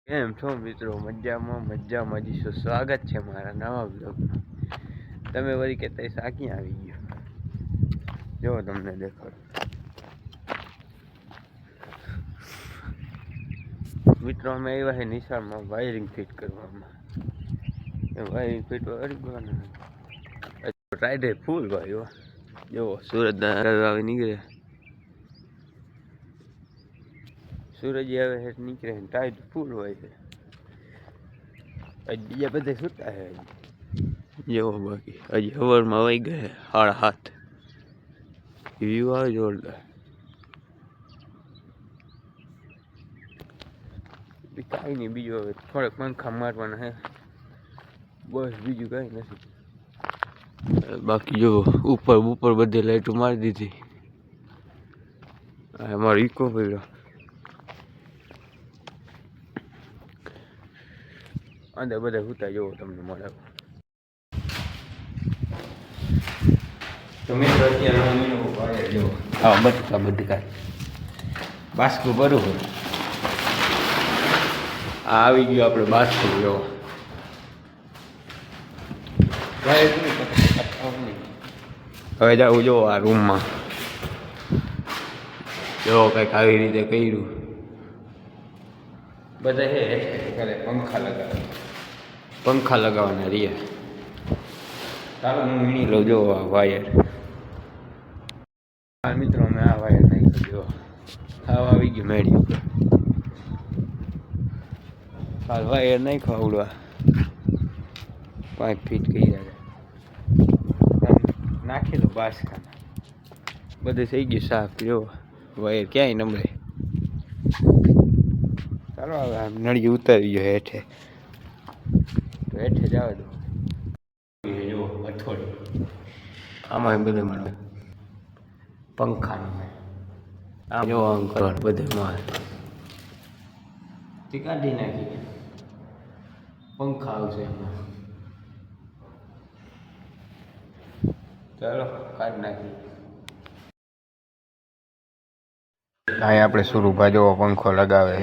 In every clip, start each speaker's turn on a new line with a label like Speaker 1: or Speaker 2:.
Speaker 1: કેમ છો મિત્રો? મજામાં જઈશું. સ્વાગત છે મારા નવા બ્લોગમાં. તમે વળી કે તઈ સાકી આવી ગયો જો તમને દેખાડો. મિત્રો અમે આવ્યા છે નિશાળમાં વાયરિંગ ફિટ કરવામાં. વાયરિંગ ફિટ કરવાનું ટ્રાય ફૂલ ભાઈ. જો સુરત આવી નીકળે, સૂરજ આવે છે નીકળે ને ટાઈટ ફૂલ હોય છે. બીજા બધા સુતા છે જેવો, બાકી હજી સવારમાં વહી ગયા 7:30. વ્યૂ આવે જોરદાર. કાંઈ નહીં, બીજું હવે થોડાક પંખા મારવાના છે બસ, બીજું કાંઈ નથી. બાકી જો ઉપર બધી લાઈટો મારી દીધી. અમારો ઈકો પડ્યો અંદર, બધા સુતા જોવો તમને મળે. તો મિત્રો અત્યારે જો હા બધી કાંઈ બાસ્કું બરોબર આવી ગયું આપણે બાસ્કું. જો હવે જાઉં જો આ રૂમમાં, જો કંઈક આવી રીતે કર્યું. બધા હે પંખા લગાવવાના રહ્યા. ચાલો હું વીણી લઉં. જો આ વાયર, હા મિત્રો અમે આ વાયર નાખ્યું. જો આવી ગયું મેળી ઉપર. હાલ વાયર નાખ્યો આવડવા 5 ફીટ કર્યા નાખી દો બાસકામાં. બધું થઈ ગયું સાફ. જો વાયર ક્યાંય નમળે. ચાલો હવે આમ નળી ઉતારી ગયો હેઠે, તો હેઠે જવા દો. જો અથોડી આમાં બધે મળે પંખાનું. આમ જો આમ કરવાનું બધે માલ તે કાઢી નાખી. પંખા આવશે એમાં. ચાલો કાઢી નાખી. અહીં આપણે સુરુભા જેવો પંખો લગાવે.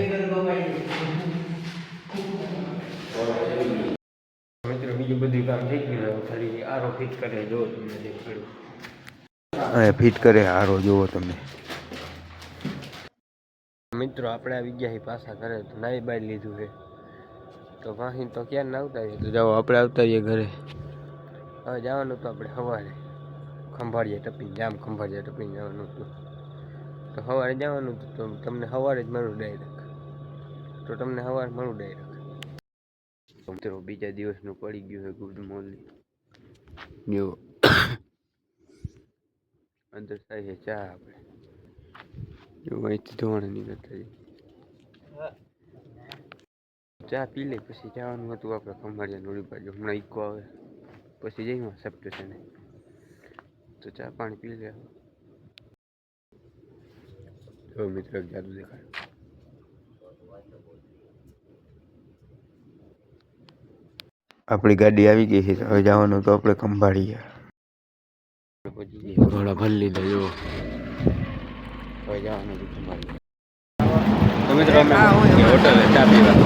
Speaker 1: મિત્રો બીજું બધું કામ થઈ ગયું, ખાલી આરો ફિટ કરે. જો તમને દેખાડું, ફિટ કરે આરો. જુઓ તમે મિત્રો આપણે આવી ગયા પાછા ઘરે. તો નાઈ બાઈ લીધું છે, તો વાહી તો ક્યાં ના આવતા રહીએ. તો જાઓ આપણે આવતા રહીએ ઘરે. હવે જવાનું તો આપણે સવારે ખંભાળિયા ટપીને, જામ ખંભાળિયા ટપીને જવાનું હતું. તો સવારે જવાનું હતું, તો તમને સવારે જ મળું ડાયરેક્ટ. મિત્રો બીજા દિવસનું પડી ગયું છે ગુડ મોર્નિંગ. જો અંદર થાય છે ચા. આપણે જો અહીંથી ધોવાણે નીકળતા ચા પી લે, પછી જવાનું હતું આપણે ખંભાળિયા નોડી બાજુ. હમણાં ઈકો આવે પછી જઈમાં સપ્ટેશને, તો ચા પાણી પી લે. જો મિત્ર જાદુ દેખાય. આપણી ગાડી આવી ગઈ છે. હવે જવાનું તો આપણે ખંભાળિયા. પછી થોડા ભરી લીધા. જો હવે જવાનું હતું ખંભાળિયા. તો મિત્રો અમે હોટલે ચા પીવા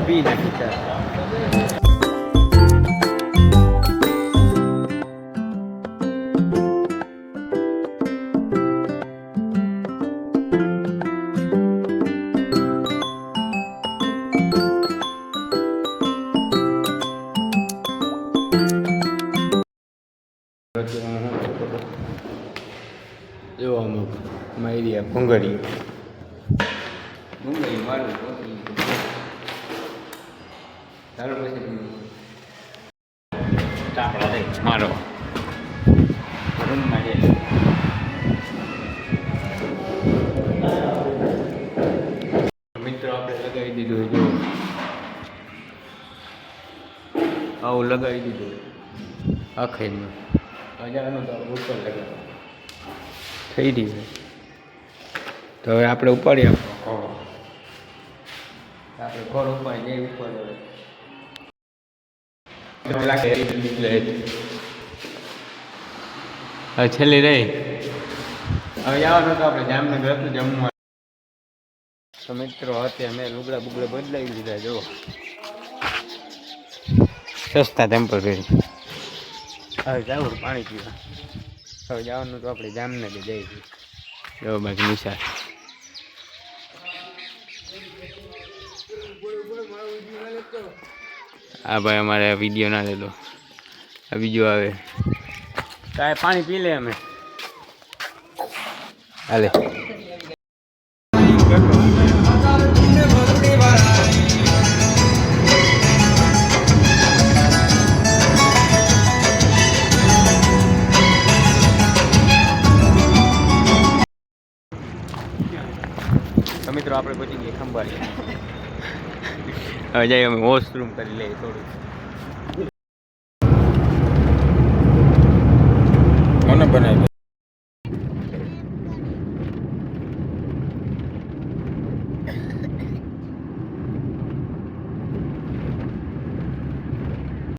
Speaker 1: પી નાખી ચા. જો અમુક માયરિયા ભૂંગળી મારું ચાલો પછી ચાપડા દઈ મારો રૂમમાં જઈ. મિત્રો આપણે લગાવી દીધું. જો આવું લગાવી દીધું આખેનું. હજારનું તો ઉપર લગાવ થઈ રહ્યું. તો હવે આપણે ઉપાડીએ. આપણે ઘર ઉપાડી જઈ ઉપર છેલ્લી રહી. હવે જવાનું તો આપણે જામનગર હતું જમવા. તો મિત્રો અત્યારે મેં લુગડા બુગડા બદલાવી લીધા જો સસ્તા ટેમ્પરરી. હવે જવું પાણી પીવા. હવે જવાનું તો આપણે જામનગર જઈશું. જો બાકી નિશાળ. હા ભાઈ અમારે વિડીયો ના લેતો. આ બીજો આવે કાંઈ પાણી પી લે અમે. હાલે તો મિત્રો આપણે પહોંચી ગઈએ ખંભાળી. હવે જઈએ અમે વોશરૂમ કરી લઈએ થોડું. મને બનાવી